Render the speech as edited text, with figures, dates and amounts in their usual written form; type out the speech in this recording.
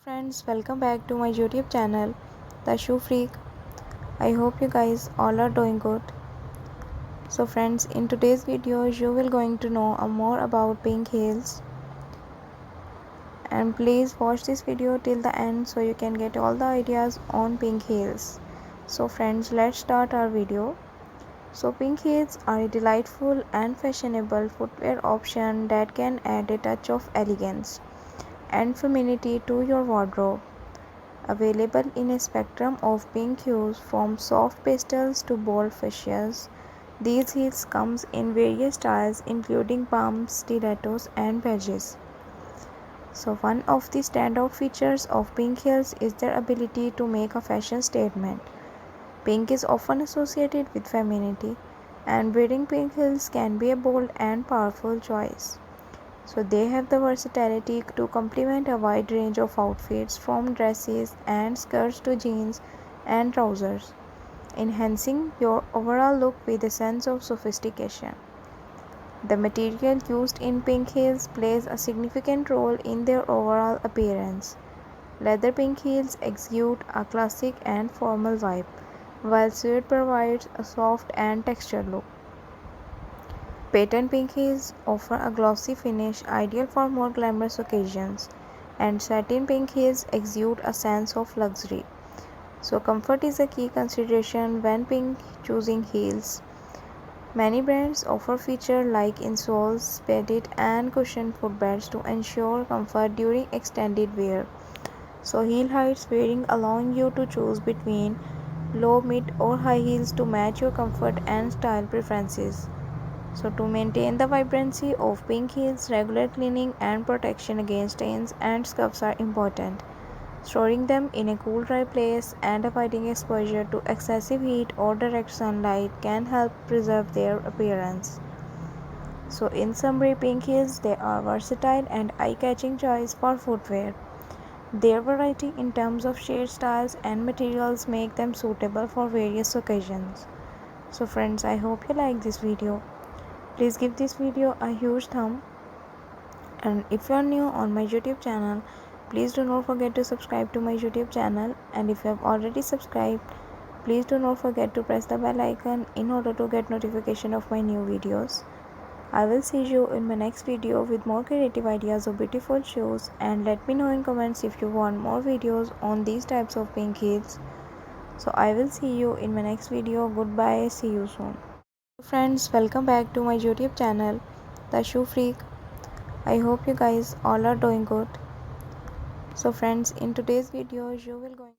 Friends, welcome back to my YouTube channel, The Shoe Freak. I hope you guys all are doing good. So friends, in today's video you will going to know more about pink heels, and please watch this video till the end so you can get all the ideas on pink heels. So friends, let's start our video. So pink heels are a delightful and fashionable footwear option that can add a touch of elegance and femininity to your wardrobe. Available in a spectrum of pink hues from soft pastels to bold fuchsias, these heels comes in various styles including pumps, stilettos and wedges. So one of the standout features of pink heels is their ability to make a fashion statement. Pink is often associated with femininity, and wearing pink heels can be a bold and powerful choice. So they have the versatility to complement a wide range of outfits from dresses and skirts to jeans and trousers, enhancing your overall look with a sense of sophistication. The material used in pink heels plays a significant role in their overall appearance. Leather pink heels exude a classic and formal vibe, while suede provides a soft and textured look. Patent pink heels offer a glossy finish ideal for more glamorous occasions, and satin pink heels exude a sense of luxury. So comfort is a key consideration when choosing heels. Many brands offer features like insoles, padded and cushioned footbeds to ensure comfort during extended wear. So heel heights varying allowing you to choose between low, mid or high heels to match your comfort and style preferences. So to maintain the vibrancy of pink heels, regular cleaning and protection against stains and scuffs are important. Storing them in a cool dry place and avoiding exposure to excessive heat or direct sunlight can help preserve their appearance. So in summary, pink heels, they are versatile and eye-catching choice for footwear. Their variety in terms of shade, styles and materials make them suitable for various occasions. So friends, I hope you like this video. Please give this video a huge thumb, and if you are new on my YouTube channel, please do not forget to subscribe to my YouTube channel, and if you have already subscribed, please do not forget to press the bell icon in order to get notification of my new videos. I will see you in my next video with more creative ideas of beautiful shoes, and let me know in comments if you want more videos on these types of pink heels. So I will see you in my next video. Goodbye, see you soon. Friends, welcome back to my YouTube channel, The Shoe Freak. I hope you guys all are doing good. So friends, in today's video you will going